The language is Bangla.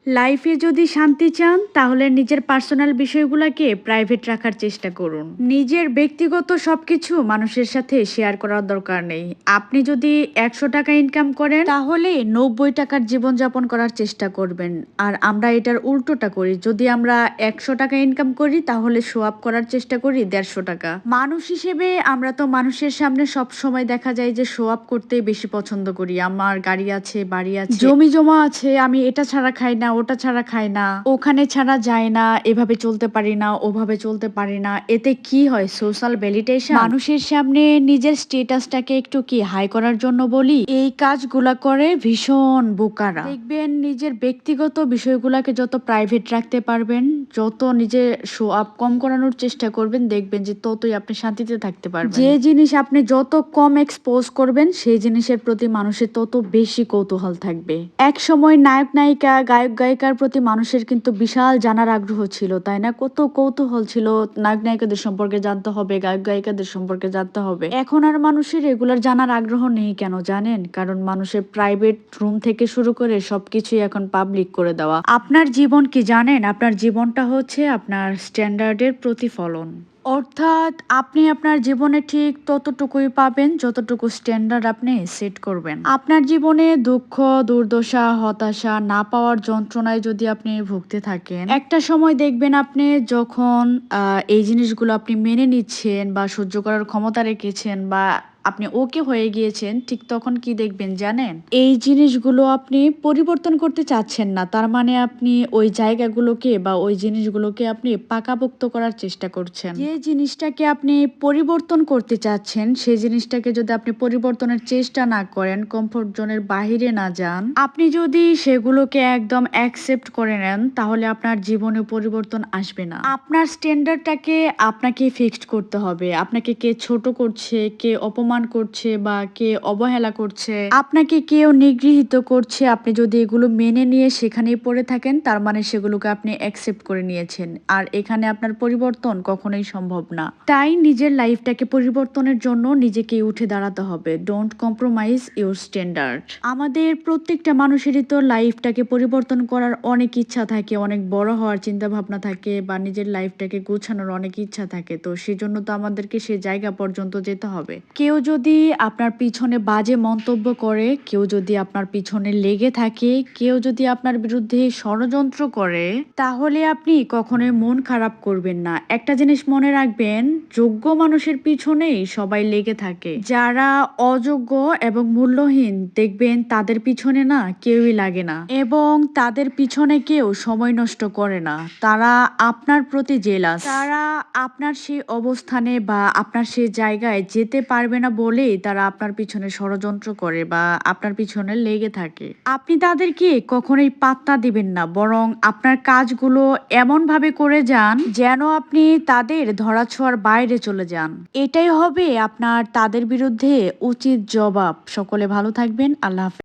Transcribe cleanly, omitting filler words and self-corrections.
লাইফে যদি শান্তি চান তাহলে নিজের পার্সোনাল বিষয়গুলোকে প্রাইভেট রাখার চেষ্টা করুন। নিজের ব্যক্তিগত সবকিছু মানুষের সাথে শেয়ার করার দরকার নেই। আপনি যদি 100 টাকা ইনকাম করেন তাহলে 90 টাকার জীবনযাপন করার চেষ্টা করবেন। আর আমরা এটার উল্টোটা করি, যদি আমরা 100 টাকা ইনকাম করি তাহলে শো আপ করার চেষ্টা করি 150 টাকা। মানুষ হিসেবে আমরা তো মানুষের সামনে সব সময় দেখা যায় যে শো আপ করতে বেশি পছন্দ করি। আমার গাড়ি আছে, বাড়ি আছে, জমি জমা আছে, আমি এটা ছাড়া খাই না, ওটা ছাড়া খাই না, ওখানে ছাড়া যায় না, এভাবে চলতে পারি না, ওভাবে চলতে পারি না। এতে কি হয়? সোশ্যাল ভ্যালিডেশন, মানুষের সামনে নিজের স্টেটাসটাকে একটু কি হাই করার জন্য বলি, এই কাজগুলা করে ভীষণ বোকারা। দেখবেন নিজের ব্যক্তিগত বিষয়গুলোকে যত প্রাইভেট রাখতে পারবেন, যত নিজে শো আপ কম করানোর চেষ্টা করবেন, দেখবেন যে ততই আপনি শান্তিতে থাকতে পারবেন। যে জিনিস আপনি যত কম এক্সপোজ করবেন সেই জিনিসের প্রতি মানুষের তত বেশি কৌতূহল থাকবে। এক সময় নায়ক নায়িকা, গায়ক গায়িকার প্রতি মানুষের কিন্তু বিশাল জানার আগ্রহ ছিল, তাই না? কত কৌতূহল ছিল, নায়ক নায়িকাদের সম্পর্কে জানতে হবে, গায়ক গায়িকাদের সম্পর্কে জানতে হবে। এখন আর মানুষের রেগুলার জানার আগ্রহ নেই। কেন জানেন? কারণ মানুষের প্রাইভেট রুম থেকে শুরু করে সবকিছুই এখন পাবলিক করে দেওয়া। আপনার জীবন কি জানেন? আপনার জীবনটা হচ্ছে আপনার স্ট্যান্ডার্ডের প্রতিফলন। অর্থাৎ আপনি আপনার জীবনে ঠিক ততটুকুই পাবেন যতটুকু স্ট্যান্ডার্ড আপনি সেট করবেন। আপনার জীবনে দুঃখ, দুর্দশা, হতাশা, না পাওয়ার যন্ত্রণায় যদি আপনি ভুগতে থাকেন, একটা সময় দেখবেন আপনি যখন এই জিনিসগুলো আপনি মেনে নিচ্ছেন বা সহ্য করার ক্ষমতা রেখেছেন বা আপনি ওকে হয়ে গিয়েছেন, ঠিক তখন কি দেখবেন জানেন? এই জিনিসগুলো আপনি পরিবর্তন করতে চাচ্ছেন না, তার মানে আপনি ওই জায়গাগুলোকে বা ওই জিনিসগুলোকে আপনি পাকাপোক্ত করার চেষ্টা করছেন। যে জিনিসটাকে আপনি পরিবর্তন করতে চাচ্ছেন সেই জিনিসটাকে যদি আপনি পরিবর্তনের চেষ্টা না করেন, কমফোর্ট জোনের বাহিরে না যান, আপনি যদি সেগুলোকে একদম অ্যাকসেপ্ট করে নেন, তাহলে আপনার জীবনে পরিবর্তন আসবে না। আপনার স্ট্যান্ডার্ডটাকে আপনাকে ফিক্সড করতে হবে। আপনাকে কে ছোট করছে, কে অপমান করছে বা কে অবহেলা করছে, আপনাকে কেউ নিগৃহীত করছে, আপনি যদি এগুলো মেনে নিয়ে সেখানেই পড়ে থাকেন, তার মানে সেগুলোকে আপনি অ্যাকসেপ্ট করে নিয়েছেন। আর এখানে আপনার পরিবর্তন কখনোই সম্ভব না। তাই নিজের লাইফটাকে পরিবর্তনের জন্য নিজেকে উঠে দাঁড়াতে হবে। Don't compromise your standard. আমাদের প্রত্যেকটা মানুষেরই তো লাইফটাকে পরিবর্তন করার অনেক ইচ্ছা থাকে, অনেক বড় হওয়ার চিন্তা ভাবনা থাকে, বা নিজের লাইফটাকে গোছানোর অনেক ইচ্ছা থাকে। তো সেজন্য তো আমাদেরকে সে জায়গা পর্যন্ত যেতে হবে। কেউ যদি আপনার পিছনে বাজে মন্তব্য করে, কেউ যদি আপনার পিছনে লেগে থাকে, কেউ যদি আপনার বিরুদ্ধে ষড়যন্ত্র করে, তাহলে আপনি কখনোই মন খারাপ করবেন না। একটা জিনিস মনে রাখবেন, যোগ্য মানুষের পিছনেই সবাই লেগে থাকে। যারা অযোগ্য এবং মূল্যহীন, দেখবেন তাদের পিছনে না কেউই লাগে না, এবং তাদের পিছনে কেউ সময় নষ্ট করে না। তারা আপনার প্রতি জেলাস। তারা আপনার সেই অবস্থানে বা আপনার সেই জায়গায় যেতে পারবে না বলেই তারা আপনার পিছনে ষড়যন্ত্র করে বা আপনার পিছনে লেগে থাকে। আপনি তাদেরকে কখনোই পাত্তা দিবেন না, বরং আপনার কাজগুলো এমন ভাবে করে যান যেন আপনি তাদের ধরাছোঁয়ার বাইরে চলে যান। এটাই হবে আপনার তাদের বিরুদ্ধে উচিত জবাব। সকলে ভালো থাকবেন। আল্লাহ হাফেজ।